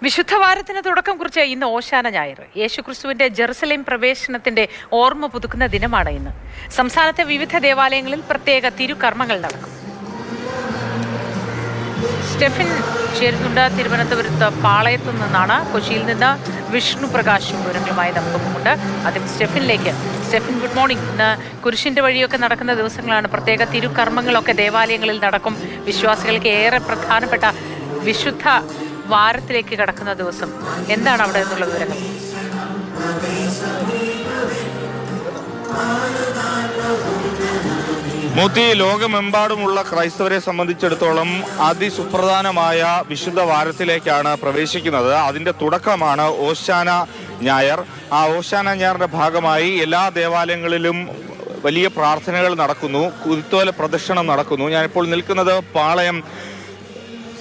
വിശുദ്ധവാരത്തിന് തുടക്കം കുറിച്ച ഇന്ന് ഓശാന ഞായർ. യേശുക്രിസ്തുവിന്റെ ജെറുസലേം പ്രവേശനത്തിന്റെ ഓർമ്മ പുതുക്കുന്ന ദിനമാണ് ഇന്ന്. സംസ്ഥാനത്തെ വിവിധ ദേവാലയങ്ങളിൽ പ്രത്യേക തിരുകർമ്മങ്ങൾ നടക്കും. സ്റ്റെഫിൻ ചേരുന്നുണ്ട് തിരുവനന്തപുരത്ത് പാളയത്തു നിന്നാണ്. കൊച്ചിയിൽ നിന്ന് വിഷ്ണു പ്രകാശ് വിവരങ്ങളുമായി നമുക്കൊപ്പമുണ്ട്. ആദ്യം സ്റ്റെഫിനിലേക്ക്. Stephin, good morning. ഇന്ന് കുരിശിന്റെ വഴിയൊക്കെ നടക്കുന്ന ദിവസങ്ങളാണ്. പ്രത്യേക തിരുകർമ്മങ്ങളൊക്കെ ദേവാലയങ്ങളിൽ നടക്കും. വിശ്വാസികൾക്ക് ഏറെ പ്രധാനപ്പെട്ട വിശുദ്ധ വാരത്തിലേക്ക് കടക്കുന്ന ദിവസം. എന്താണ് അവിടെ നിന്നുള്ള വിവരങ്ങൾ? മൂത്തി, ലോകമെമ്പാടുമുള്ള ക്രൈസ്തവരെ സംബന്ധിച്ചിടത്തോളം അതിസുപ്രധാനമായ വിശുദ്ധ വാരത്തിലേക്കാണ് പ്രവേശിക്കുന്നത്. അതിൻ്റെ തുടക്കമാണ് ഓശാന ഞായർ. ആ ഓശാന ഞായറിൻ്റെ ഭാഗമായി എല്ലാ ദേവാലയങ്ങളിലും വലിയ പ്രാർത്ഥനകൾ നടക്കുന്നു, കുരുത്തോല പ്രദക്ഷിണം നടക്കുന്നു. ഞാനിപ്പോൾ നിൽക്കുന്നത് പാളയം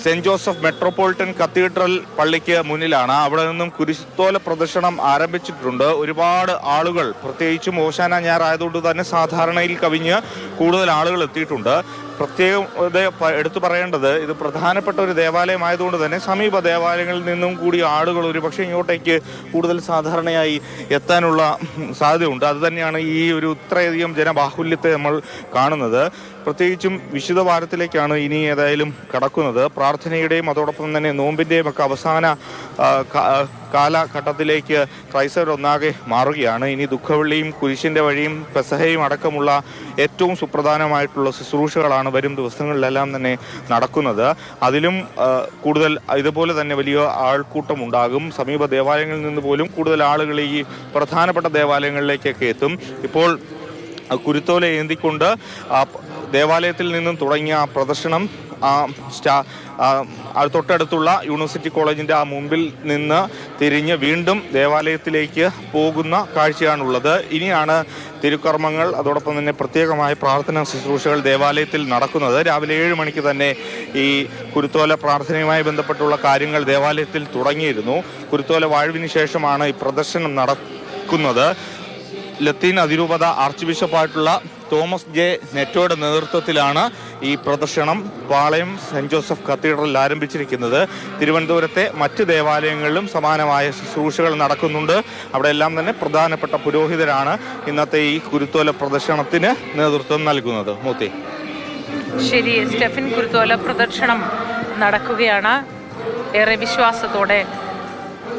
സെന്റ് ജോസഫ് മെട്രോപൊളിറ്റൻ കത്തീഡ്രൽ പള്ളിക്ക് മുന്നിലാണ്. അവിടെ നിന്നും കുരിശുത്തോല പ്രദർശനം ആരംഭിച്ചിട്ടുണ്ട്. ഒരുപാട് ആളുകൾ, പ്രത്യേകിച്ചും ഓശാന ഞായർ ആയതുകൊണ്ട് തന്നെ സാധാരണയിൽ കവിഞ്ഞ് കൂടുതൽ ആളുകൾ എത്തിയിട്ടുണ്ട്. പ്രത്യേകം എടുത്തു പറയേണ്ടത്, ഇത് പ്രധാനപ്പെട്ട ഒരു ദേവാലയം ആയതുകൊണ്ട് തന്നെ സമീപ ദേവാലയങ്ങളിൽ നിന്നും കൂടി ആളുകൾ ഒരുപക്ഷെ ഇങ്ങോട്ടേക്ക് കൂടുതൽ സാധാരണയായി എത്താനുള്ള സാധ്യതയുണ്ട്. അതുതന്നെയാണ് ഈ ഒരു ഇത്രയധികം ജനബാഹുല്യത്തെ നമ്മൾ കാണുന്നത്. പ്രത്യേകിച്ചും വിശുദ്ധ വാരത്തിലേക്കാണ് ഇനി ഏതായാലും കടക്കുന്നത്. പ്രാർത്ഥനയുടെയും അതോടൊപ്പം തന്നെ നോമ്പിൻ്റെയും ഒക്കെ അവസാന കാലഘട്ടത്തിലേക്ക് ക്രൈസ്തവർ ഒന്നാകെ മാറുകയാണ്. ഇനി ദുഃഖവെള്ളിയും കുരിശിൻ്റെ വഴിയും പെസഹയും അടക്കമുള്ള ഏറ്റവും സുപ്രധാനമായിട്ടുള്ള ശുശ്രൂഷകളാണ് വരും ദിവസങ്ങളിലെല്ലാം തന്നെ നടക്കുന്നത്. അതിലും കൂടുതൽ ഇതുപോലെ തന്നെ വലിയ ആൾക്കൂട്ടം ഉണ്ടാകും. സമീപ ദേവാലയങ്ങളിൽ നിന്ന് പോലും കൂടുതൽ ആളുകൾ ഈ പ്രധാനപ്പെട്ട ദേവാലയങ്ങളിലേക്കൊക്കെ എത്തും. ഇപ്പോൾ കുരുത്തോല ഏന്തിക്കൊണ്ട് ദേവാലയത്തിൽ നിന്നും തുടങ്ങിയ പ്രദർശനം തൊട്ടടുത്തുള്ള യൂണിവേഴ്സിറ്റി കോളേജിൻ്റെ ആ മുമ്പിൽ നിന്ന് തിരിഞ്ഞ് വീണ്ടും ദേവാലയത്തിലേക്ക് പോകുന്ന കാഴ്ചയാണുള്ളത്. ഇനിയാണ് തിരുക്കർമ്മങ്ങൾ, അതോടൊപ്പം തന്നെ പ്രത്യേകമായ പ്രാർത്ഥനാ ശുശ്രൂഷകൾ ദേവാലയത്തിൽ നടക്കുന്നത്. രാവിലെ 7 മണിക്ക് തന്നെ ഈ കുരുത്തോല പ്രാർത്ഥനയുമായി ബന്ധപ്പെട്ടുള്ള കാര്യങ്ങൾ ദേവാലയത്തിൽ തുടങ്ങിയിരുന്നു. കുരുത്തോല വാഴ്വിന് ശേഷമാണ് ഈ പ്രദർശനം നടക്കുന്നത്. ലത്തീൻ അതിരൂപത ആർച്ച് ബിഷപ്പായിട്ടുള്ള തോമസ് ജെ നെറ്റോയുടെ നേതൃത്വത്തിലാണ് ഈ പ്രദർശനം പാളയം സെന്റ് ജോസഫ് കത്തീഡ്രലിൽ ആരംഭിച്ചിരിക്കുന്നത്. തിരുവനന്തപുരത്തെ മറ്റ് ദേവാലയങ്ങളിലും സമാനമായ ശുശ്രൂഷകൾ നടക്കുന്നുണ്ട്. അവിടെ എല്ലാം തന്നെ പ്രധാനപ്പെട്ട പുരോഹിതരാണ് ഇന്നത്തെ ഈ കുരുത്തോല പ്രദർശനത്തിന് നേതൃത്വം നൽകുന്നത്. മൂത്തി, ശരി സ്റ്റെഫിൻ, കുരുത്തോല പ്രദർശനം നടക്കുകയാണ്. ഏറെ വിശ്വാസത്തോടെ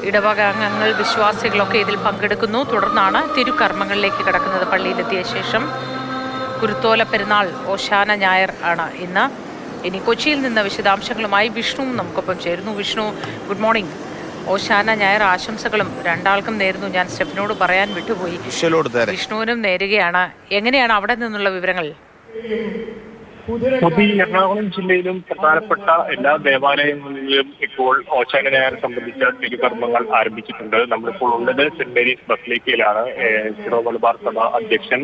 ഇടവക അംഗങ്ങൾ, വിശ്വാസികളൊക്കെ ഇതിൽ പങ്കെടുക്കുന്നു. തുടർന്നാണ് തിരുകർമ്മങ്ങളിലേക്ക് കടക്കുന്നത്. പള്ളിയിലെത്തിയ ശേഷം കുരുത്തോല പെരുന്നാൾ ഓശാന ഞായർ ആണ് ഇന്ന്. ഇനി കൊച്ചിയിൽ നിന്ന് വിശദാംശങ്ങളുമായി വിഷ്ണുവും നമുക്കൊപ്പം ചേരുന്നു. Vishnu, good morning. ഓശാന ഞായർ ആശംസകളും രണ്ടാൾക്കും നേരുന്നു. ഞാൻ സ്റ്റെഫിനോട് പറയാൻ വിട്ടുപോയി, വിഷ്ണുവിനും നേരുകയാണ്. എങ്ങനെയാണ് അവിടെ നിന്നുള്ള വിവരങ്ങൾ? എറണാകുളം ജില്ലയിലും പ്രധാനപ്പെട്ട എല്ലാ ദേവാലയങ്ങളിലും ഇപ്പോൾ ഓശാന ഞായർ സംബന്ധിച്ച തിരുകർമ്മങ്ങൾ ആരംഭിച്ചിട്ടുണ്ട്. നമ്മളിപ്പോൾ ഉള്ളത് സെന്റ് മേരീസ് ബസിലിക്കയിലാണ്. സിറോ മലബാർ സഭ അധ്യക്ഷൻ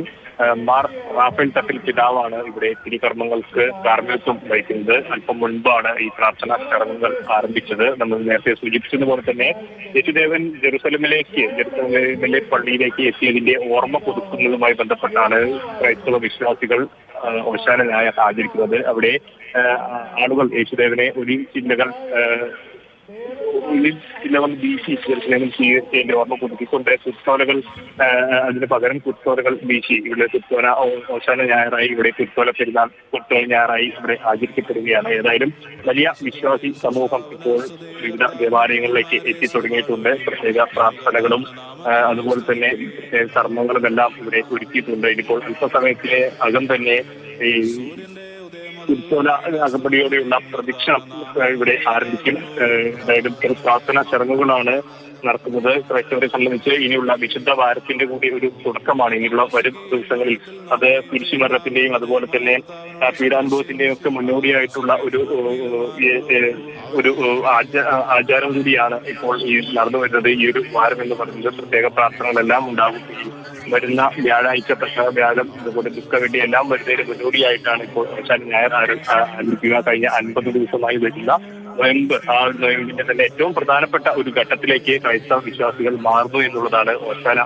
മാർ റാഫേൽ തട്ടിൽ പിതാവാണ് ഇവിടെ തിരുകർമ്മങ്ങൾക്ക് കാർമ്മികത്വം വഹിക്കുന്നത്. അല്പം മുൻപാണ് ഈ പ്രാർത്ഥനാ ചടങ്ങുകൾ ആരംഭിച്ചത്. നമ്മൾ നേരത്തെ സൂചിപ്പിച്ചതുപോലെ തന്നെ യേശുദേവൻ ജെറുസലേമിലെ പള്ളിയിലേക്ക് എത്തിയതിന്റെ ഓർമ്മ പുതുക്കുന്നതുമായി ബന്ധപ്പെട്ടാണ് ക്രൈസ്തവ വിശ്വാസികൾ ഓശാന ഞായർ ആചരിക്കുന്നത്. അവിടെ ആളുകൾ യേശുദേവനെ ഒരു ചില്ലകൾ വീശി ജെറുസലേമിൽ സ്വീകരിച്ചതിന്റെ ഓർമ്മ പുതുക്കിക്കൊണ്ട് കുത്തോലകൾ, അതിന് പകരം കുത്തോലകൾ വീശി ഇവിടെ കുത്തോല ഓശാന ഞായറായി, ഇവിടെ കുത്തോല പെരുന്നാൾ കുത്തോല ഞായറായി ഇവിടെ ആചരിക്കപ്പെടുകയാണ്. ഏതായാലും വലിയ വിശ്വാസി സമൂഹം ഇപ്പോൾ വിവിധ ദേവാലയങ്ങളിലേക്ക് എത്തിത്തുടങ്ങിയിട്ടുണ്ട്. പ്രത്യേക പ്രാർത്ഥനകളും അതുപോലെ തന്നെ പ്രത്യേക കർമ്മങ്ങളുമെല്ലാം ഇവിടെ ഒരുക്കിയിട്ടുണ്ട്. ഇനിയിപ്പോൾ അല്പസമയത്തിന് അകം തന്നെ ഈ കുരുത്തോല അകമ്പടിയോടെയുള്ള പ്രദക്ഷിണം ഇവിടെ ആരംഭിക്കും. അതായത് പ്രാർത്ഥനാ ചടങ്ങുകളാണ് നടക്കുന്നത്. ക്രൈസ്തവരെ സംബന്ധിച്ച് ഇനിയുള്ള വിശുദ്ധ വാരത്തിന്റെ കൂടി ഒരു തുടക്കമാണ് ഇനിയുള്ള വരും ദിവസങ്ങളിൽ. അത് കുരിശുമരണത്തിന്റെയും അതുപോലെ തന്നെ പീഡാനുഭവത്തിന്റെയും ഒക്കെ മുന്നോടിയായിട്ടുള്ള ഒരു ആചാരം കൂടിയാണ് ഇപ്പോൾ ഈ നടന്നു വരുന്നത്. ഈ ഒരു വാരം എന്ന് പറയുന്നത് പ്രത്യേക പ്രാർത്ഥനകളെല്ലാം ഉണ്ടാകും. ഈ വരുന്ന വ്യാഴാഴ്ച, വ്യാഴം, അതുപോലെ ദുഃഖവെള്ളി എല്ലാം വരുന്നതിന് മുന്നോടിയായിട്ടാണ് ഇപ്പോൾ ഓശാന ഞായർ ആരംഭിക്കുക. കഴിഞ്ഞ 50 ദിവസമായി വരുന്ന നോയമ്പ്, ആ നോയമ്പിന്റെ തന്നെ ഏറ്റവും പ്രധാനപ്പെട്ട ഒരു ഘട്ടത്തിലേക്ക് ക്രൈസ്തവ വിശ്വാസികൾ മാറുന്നു എന്നുള്ളതാണ് ഓശാന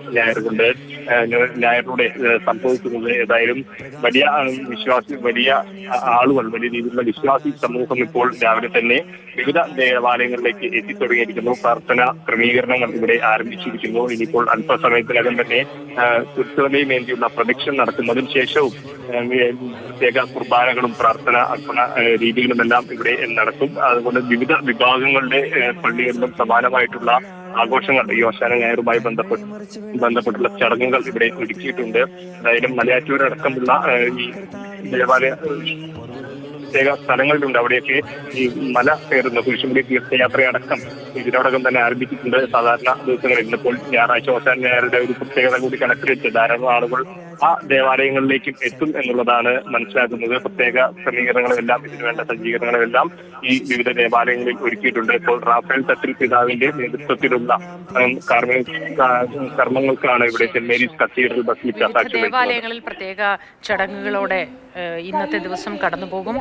ഞായറിലൂടെ സംഭവിക്കുന്നത്. ഏതായാലും വലിയ വലിയ ആളുകൾ, വലിയ രീതിയിലുള്ള വിശ്വാസി സമൂഹം ഇപ്പോൾ രാവിലെ തന്നെ വിവിധ ദേവാലയങ്ങളിലേക്ക് എത്തിത്തുടങ്ങിയിരിക്കുന്നു. പ്രാർത്ഥന ക്രമീകരണങ്ങൾ ഇവിടെ ആരംഭിച്ചിരിക്കുന്നു. ഇനിയിപ്പോൾ അല്പസമയത്തിനകം തന്നെ കുർത്തോലയും വേണ്ടിയുള്ള പ്രദക്ഷിണം നടക്കുന്നതിന് ശേഷവും പ്രത്യേക കുർബാനകളും പ്രാർത്ഥന അർപ്പണ രീതികളുമെല്ലാം ഇവിടെ നടക്കും. അതുകൊണ്ട് വിവിധ വിഭാഗങ്ങളുടെ പള്ളികളിലും സമാനമായിട്ടുള്ള ആഘോഷങ്ങൾ ഈ ഓശാന ഞായറുമായി ബന്ധപ്പെട്ടുള്ള ചടങ്ങുകൾ ഇവിടെ ഒരുക്കിയിട്ടുണ്ട്. എന്തായാലും മലയാറ്റൂരടക്കമുള്ള ഈ ദേവാലയ പ്രത്യേക സ്ഥലങ്ങളിലുണ്ട്. അവിടെയൊക്കെ ഈ മല കയറുന്ന കുരിശുമുടി തീർത്ഥയാത്രയടക്കം ഇതിനോടകം തന്നെ ആരംഭിച്ചിട്ടുണ്ട്. സാധാരണ ദിവസങ്ങളിൽ ഇന്നിപ്പോൾ ഞായറാഴ്ച ഓശാന ഞായറുടെ ഒരു പ്രത്യേകത കൂടി കണക്കിലെടുത്ത് ധാരാളം ആളുകൾ ആ ദേവാലയങ്ങളിലേക്കും എത്തും എന്നുള്ളതാണ് മനസ്സിലാക്കുന്നത്. പ്രത്യേക ക്രമീകരണങ്ങളെല്ലാം, ഇതിനുവേണ്ട സജ്ജീകരണങ്ങളെല്ലാം ഈ വിവിധ ദേവാലയങ്ങളിൽ ഒരുക്കിയിട്ടുണ്ട്. ഇപ്പോൾ റാഫേൽ തട്ടിൽ പിതാവിന്റെ നേതൃത്വത്തിലുള്ള കർമ്മങ്ങൾക്കാണ് ഇവിടെ സെന്റ് മേരീസ് കത്തീഡ്രൽ ബസിലിക്ക സാക്ഷ്യം. ദേവാലയങ്ങളിൽ പ്രത്യേക ചടങ്ങുകളോടെ ഇന്നത്തെ ദിവസം കടന്നുപോകും.